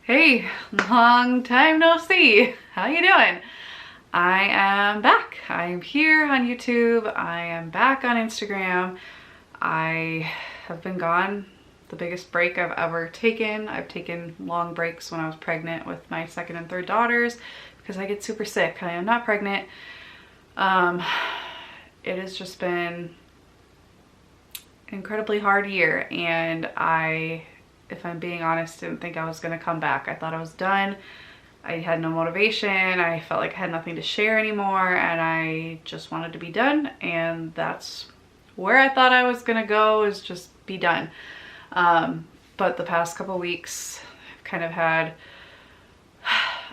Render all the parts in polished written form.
Hey, long time no see. How you doing? I am back. I am here on YouTube. I am back on Instagram. I have been gone. The biggest break I've ever taken. I've taken long breaks when I was pregnant with my second and third daughters because I get super sick. I am not pregnant. It has just been an incredibly hard year, and if I'm being honest, didn't think I was gonna come back. I thought I was done. I had no motivation. I felt like I had nothing to share anymore, and I just wanted to be done. And that's where I thought I was gonna go, is just be done. But the past couple weeks, I've kind of had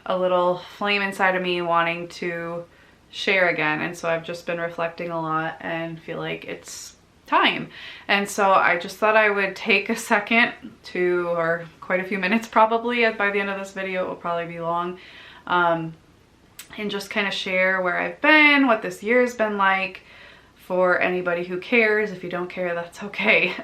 a little flame inside of me wanting to share again. And so I've just been reflecting a lot and feel like it's time. And so I just thought I would take a second to, or quite a few minutes probably, by the end of this video it will probably be long, and just kind of share where I've been, what this year's been like, for anybody who cares. If you don't care, that's okay.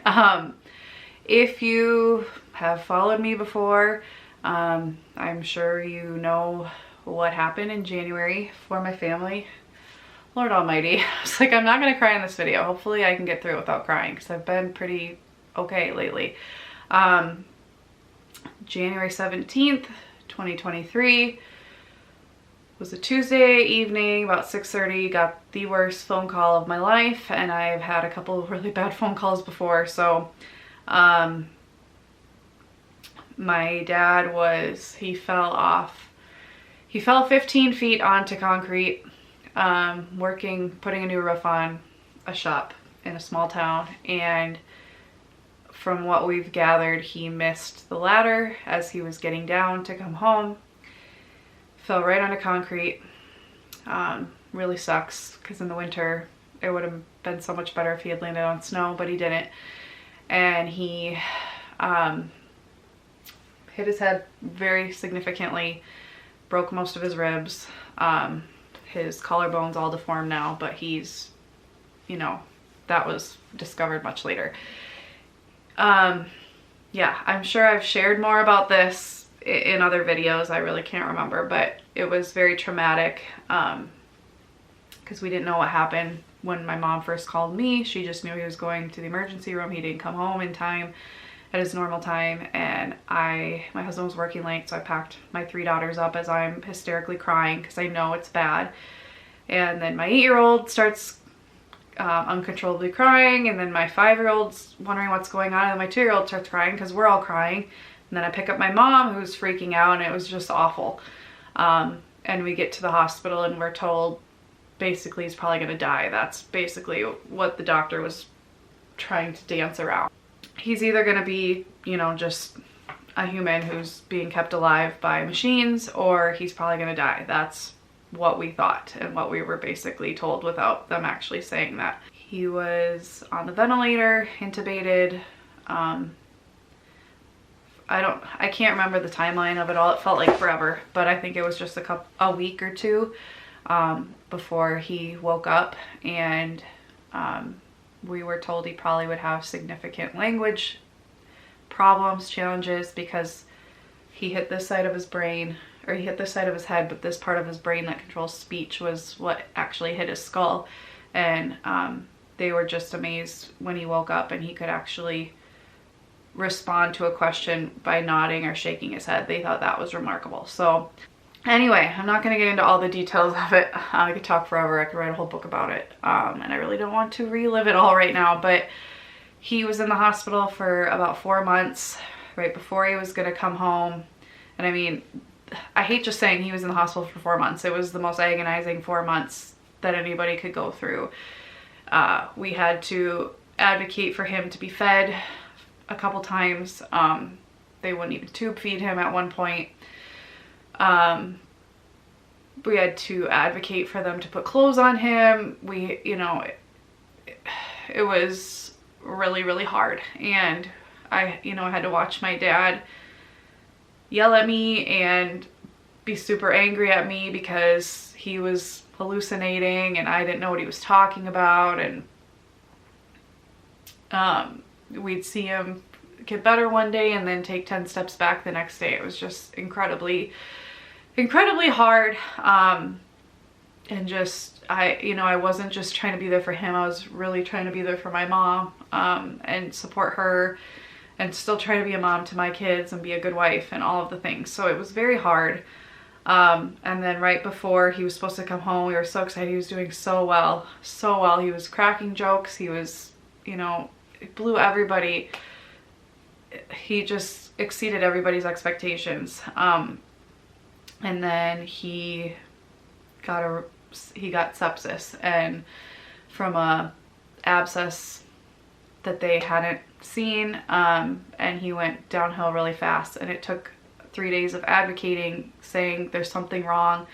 If you have followed me before, I'm sure you know what happened in January for my family. Lord almighty. It's like, I'm not gonna cry in this video. Hopefully I can get through it without crying, because I've been pretty okay lately. January 17th, 2023 was a Tuesday evening, about 6:30, got the worst phone call of my life, and I've had a couple of really bad phone calls before. So my dad he fell 15 feet onto concrete, putting a new roof on a shop in a small town, and from what we've gathered, he missed the ladder as he was getting down to come home, fell right onto concrete. Really sucks, because in the winter it would have been so much better if he had landed on snow, but he didn't. And he hit his head very significantly, broke most of his ribs. His collarbone's all deformed now, but that was discovered much later. Yeah, I'm sure I've shared more about this in other videos. I really can't remember, but it was very traumatic, because we didn't know what happened when my mom first called me. She just knew he was going to the emergency room. He didn't come home in time, at his normal time, and my husband was working late, so I packed my 3 daughters up as I'm hysterically crying because I know it's bad. And then my 8-year-old starts uncontrollably crying, and then my 5-year-old's wondering what's going on, and my 2-year-old starts crying because we're all crying. And then I pick up my mom, who's freaking out, and it was just awful. And we get to the hospital, and we're told basically he's probably gonna die. That's basically what the doctor was trying to dance around. He's either gonna be, just a human who's being kept alive by machines, or he's probably gonna die. That's what we thought and what we were basically told without them actually saying that. He was on the ventilator, intubated. I can't remember the timeline of it all. It felt like forever, but I think it was just a week or two before he woke up, and we were told he probably would have significant language problems, challenges, because he hit this side of his brain, or he hit this side of his head, but this part of his brain that controls speech was what actually hit his skull. And they were just amazed when he woke up and he could actually respond to a question by nodding or shaking his head. They thought that was remarkable. So anyway, I'm not going to get into all the details of it. I could talk forever. I could write a whole book about it. And I really don't want to relive it all right now, but he was in the hospital for about 4 months right before he was going to come home. And I mean, I hate just saying he was in the hospital for 4 months. It was the most agonizing 4 months that anybody could go through. We had to advocate for him to be fed a couple times. They wouldn't even tube feed him at one point. We had to advocate for them to put clothes on him. It was really, really hard. And I had to watch my dad yell at me and be super angry at me because he was hallucinating and I didn't know what he was talking about. And we'd see him get better one day and then take 10 steps back the next day. It was just incredibly hard. And just, I wasn't just trying to be there for him. I was really trying to be there for my mom, and support her, and still try to be a mom to my kids and be a good wife and all of the things. So it was very hard. And then right before he was supposed to come home, we were so excited. He was doing so well, so well. He was cracking jokes. He was, it blew everybody. He just exceeded everybody's expectations. And then he got sepsis, and from a abscess that they hadn't seen, and he went downhill really fast, and it took 3 days of advocating, saying there's something wrong,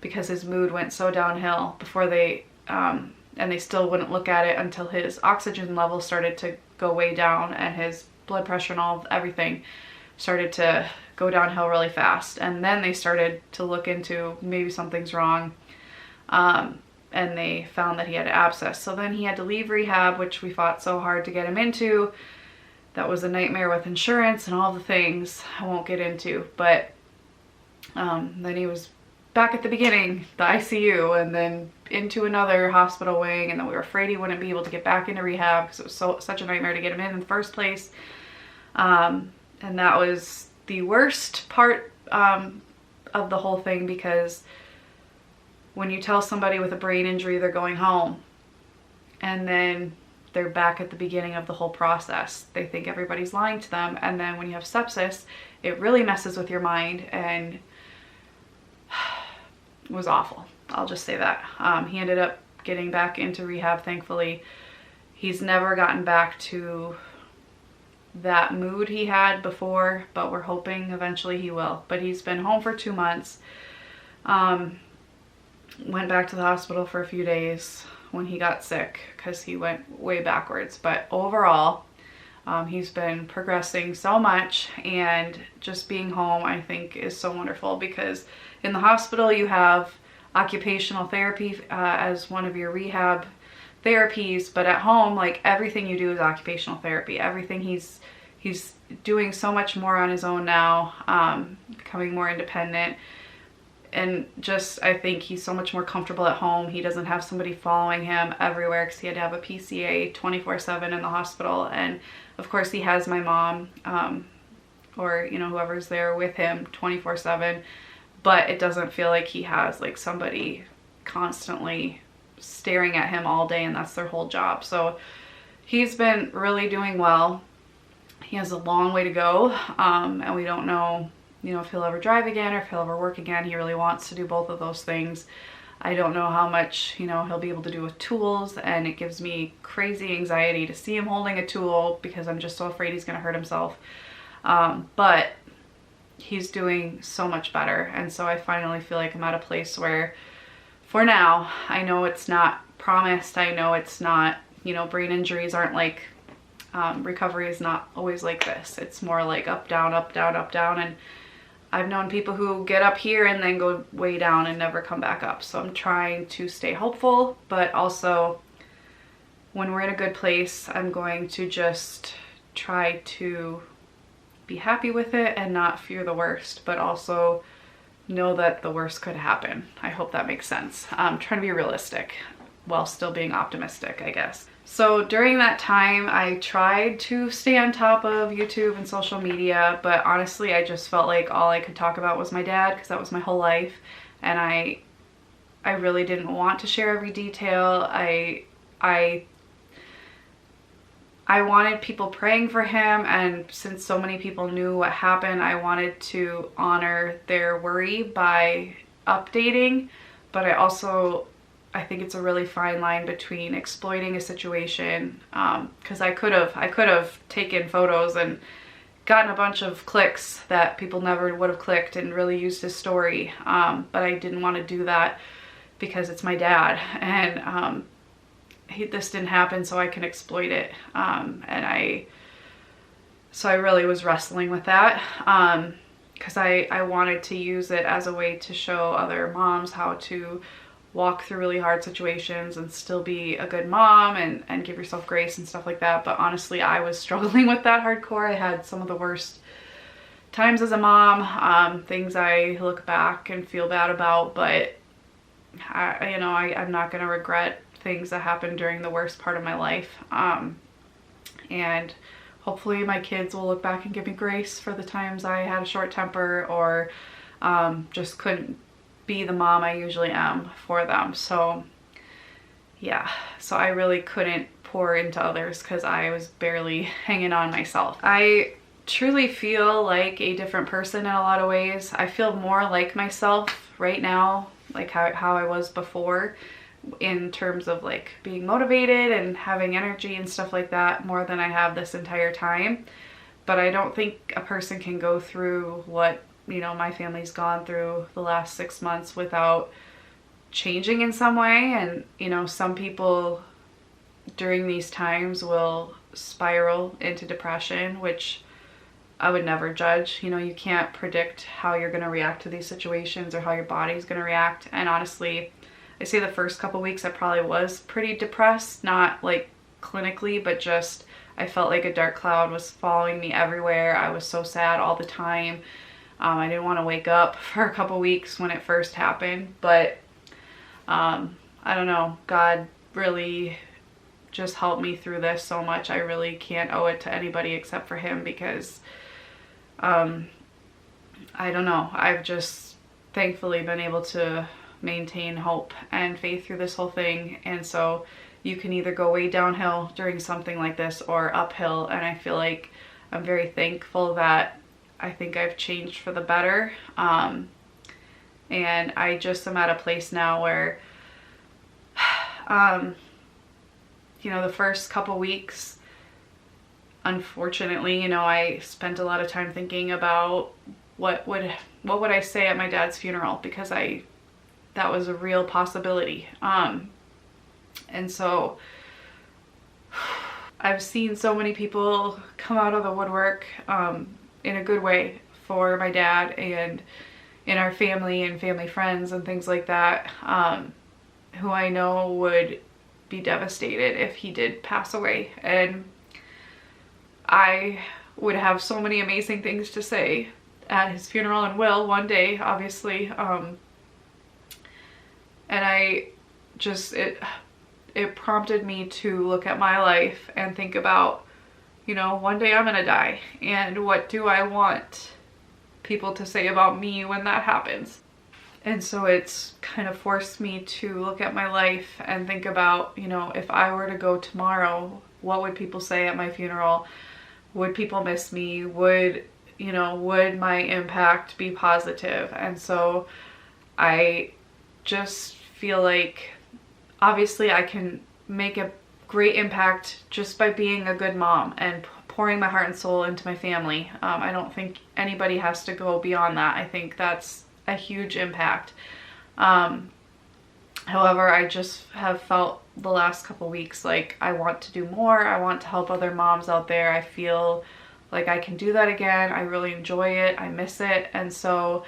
because his mood went so downhill before they and they still wouldn't look at it until his oxygen level started to go way down, and his blood pressure and everything started to go downhill really fast. And then they started to look into maybe something's wrong, and they found that he had an abscess. So then he had to leave rehab, which we fought so hard to get him into. That was a nightmare with insurance and all the things I won't get into. But then he was back at the beginning, the ICU, and then into another hospital wing, and then we were afraid he wouldn't be able to get back into rehab because it was such a nightmare to get him in the first place. And that was the worst part of the whole thing, because when you tell somebody with a brain injury they're going home, and then they're back at the beginning of the whole process, they think everybody's lying to them. And then when you have sepsis, it really messes with your mind, and it was awful. I'll just say that. He ended up getting back into rehab, thankfully. He's never gotten back to that mood he had before, but we're hoping eventually he will. But he's been home for 2 months. Went back to the hospital for a few days when he got sick, because he went way backwards. But overall, he's been progressing so much, and just being home, I think, is so wonderful, because in the hospital you have occupational therapy as one of your rehab therapies, but at home, like, everything you do is occupational therapy. Everything he's doing so much more on his own now, becoming more independent. And just, I think he's so much more comfortable at home. He doesn't have somebody following him everywhere, because he had to have a PCA 24/7 in the hospital. And of course he has my mom, or whoever's there with him 24/7, but it doesn't feel like he has like somebody constantly staring at him all day, and that's their whole job. So he's been really doing well. He has a long way to go, and we don't know if he'll ever drive again or if he'll ever work again. He really wants to do both of those things. I don't know how much, he'll be able to do with tools, and it gives me crazy anxiety to see him holding a tool, because I'm just so afraid he's gonna hurt himself. But he's doing so much better, and so I finally feel like I'm at a place where, for now, I know it's not promised. I know it's not, brain injuries aren't like, recovery is not always like this. It's more like up, down, up, down, up, down. And I've known people who get up here and then go way down and never come back up. So I'm trying to stay hopeful, but also when we're in a good place, I'm going to just try to be happy with it and not fear the worst, but also know that the worst could happen. I hope that makes sense. I'm trying to be realistic while still being optimistic, I guess. So during that time, I tried to stay on top of YouTube and social media, but honestly, I just felt like all I could talk about was my dad, because that was my whole life, and I really didn't want to share every detail. I wanted people praying for him, and since so many people knew what happened, I wanted to honor their worry by updating, but I think it's a really fine line between exploiting a situation, because I could have taken photos and gotten a bunch of clicks that people never would have clicked and really used his story, but I didn't want to do that because it's my dad, and this didn't happen so I can exploit it, so I really was wrestling with that, because I wanted to use it as a way to show other moms how to walk through really hard situations and still be a good mom and give yourself grace and stuff like that. But honestly, I was struggling with that hardcore. I had some of the worst times as a mom, things I look back and feel bad about, but I'm not going to regret things that happened during the worst part of my life. And hopefully my kids will look back and give me grace for the times I had a short temper or just couldn't be the mom I usually am for them. So yeah, so I really couldn't pour into others because I was barely hanging on myself. I truly feel like a different person in a lot of ways. I feel more like myself right now, like how I was before, in terms of like being motivated and having energy and stuff like that, more than I have this entire time. But I don't think a person can go through what, you know, my family's gone through the last 6 months without changing in some way. And, you know, some people during these times will spiral into depression, which I would never judge. You know, you can't predict how you're going to react to these situations or how your body's going to react. And honestly, I say the first couple weeks I probably was pretty depressed, not like clinically, but just I felt like a dark cloud was following me everywhere. I was so sad all the time. I didn't want to wake up for a couple weeks when it first happened, but I don't know, God really just helped me through this so much. I really can't owe it to anybody except for him, because I don't know, I've just thankfully been able to maintain hope and faith through this whole thing. And so you can either go way downhill during something like this or uphill, and I feel like I'm very thankful that I think I've changed for the better. And I just am at a place now where you know, the first couple weeks, unfortunately, you know, I spent a lot of time thinking about what would I say at my dad's funeral, because that was a real possibility. And so I've seen so many people come out of the woodwork in a good way for my dad and in our family and family friends and things like that, who I know would be devastated if he did pass away. And I would have so many amazing things to say at his funeral, and will one day, obviously. And I just, it prompted me to look at my life and think about, you know, one day I'm gonna die, and what do I want people to say about me when that happens? And so it's kind of forced me to look at my life and think about, you know, if I were to go tomorrow, what would people say at my funeral? Would people miss me? Would my impact be positive? And so I just feel like obviously I can make a great impact just by being a good mom and pouring my heart and soul into my family. I don't think anybody has to go beyond that. I think that's a huge impact. However, I just have felt the last couple weeks like I want to do more. I want to help other moms out there. I feel like I can do that again. I really enjoy it. I miss it. And so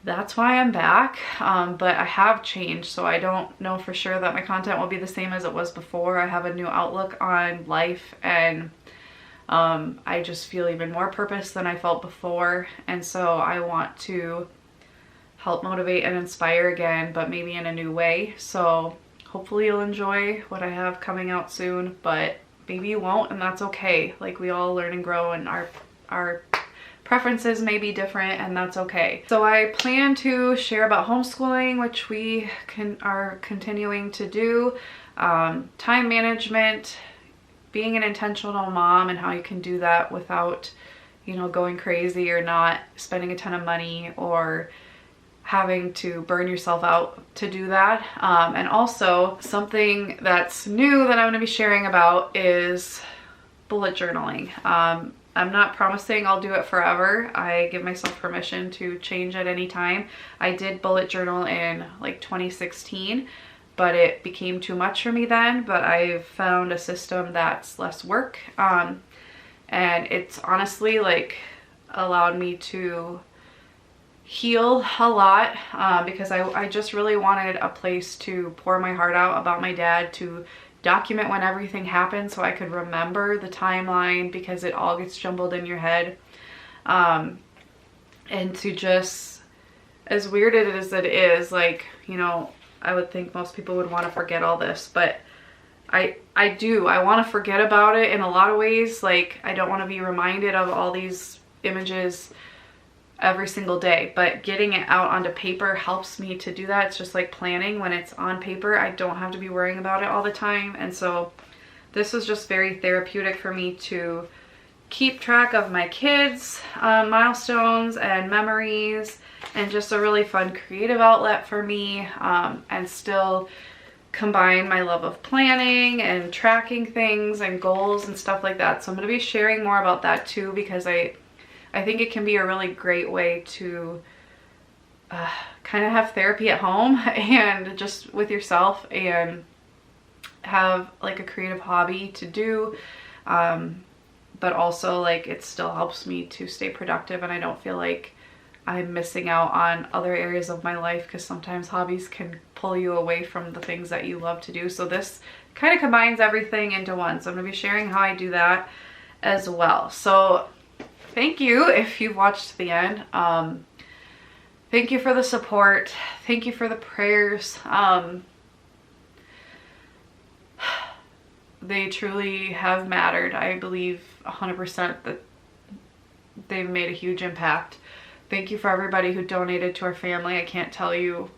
that's why I'm back. But I have changed, so I don't know for sure that my content will be the same as it was before. I have a new outlook on life, and I just feel even more purpose than I felt before. And so I want to help motivate and inspire again, but maybe in a new way. So hopefully you'll enjoy what I have coming out soon, but maybe you won't, and that's okay. Like, we all learn and grow, and our preferences may be different, and that's okay. So I plan to share about homeschooling, which we are continuing to do, time management, being an intentional mom, and how you can do that without, you know, going crazy or not spending a ton of money or having to burn yourself out to do that. And also something that's new that I'm going to be sharing about is bullet journaling. I'm not promising I'll do it forever. I give myself permission to change at any time. I did bullet journal in like 2016, but it became too much for me then. But I've found a system that's less work. And it's honestly like allowed me to heal a lot because I just really wanted a place to pour my heart out about my dad, to document when everything happened so I could remember the timeline, because it all gets jumbled in your head. And to just, as weird as it is, like, you know, I would think most people would want to forget all this, but I want to forget about it in a lot of ways. Like, I don't want to be reminded of all these images every single day, but getting it out onto paper helps me to do that. It's just like planning. When it's on paper, I don't have to be worrying about it all the time. And so this was just very therapeutic for me to keep track of my kids' milestones and memories, and just a really fun creative outlet for me, and still combine my love of planning and tracking things and goals and stuff like that. So I'm going to be sharing more about that too, because I think it can be a really great way to kind of have therapy at home and just with yourself, and have like a creative hobby to do, but also like it still helps me to stay productive, and I don't feel like I'm missing out on other areas of my life, because sometimes hobbies can pull you away from the things that you love to do. So this kind of combines everything into one. So I'm going to be sharing how I do that as well. So thank you if you've watched to the end. Thank you for the support. Thank you for the prayers. They truly have mattered. I believe 100% that they've made a huge impact. Thank you for everybody who donated to our family. I can't tell you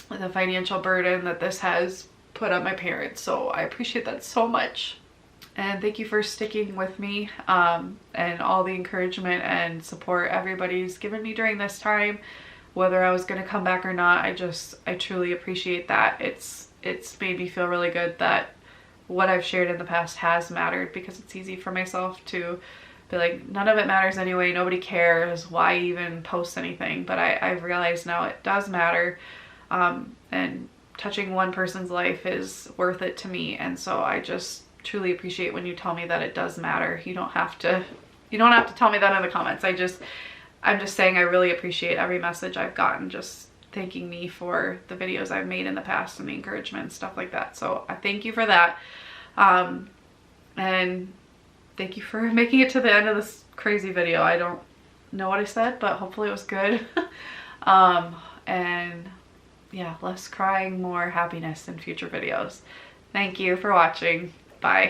the financial burden that this has put on my parents, so I appreciate that so much. And thank you for sticking with me, and all the encouragement and support everybody's given me during this time, whether I was going to come back or not. I truly appreciate that. It's made me feel really good that what I've shared in the past has mattered, because it's easy for myself to be like, none of it matters anyway, nobody cares, why even post anything? But I've realized now it does matter, and touching one person's life is worth it to me. And so I just truly appreciate when you tell me that it does matter. You don't have to tell me that in the comments. I'm just saying I really appreciate every message I've gotten, just thanking me for the videos I've made in the past and the encouragement and stuff like that. So I thank you for that. And thank you for making it to the end of this crazy video. I don't know what I said, but hopefully it was good. And yeah, less crying, more happiness in future videos. Thank you for watching. Bye.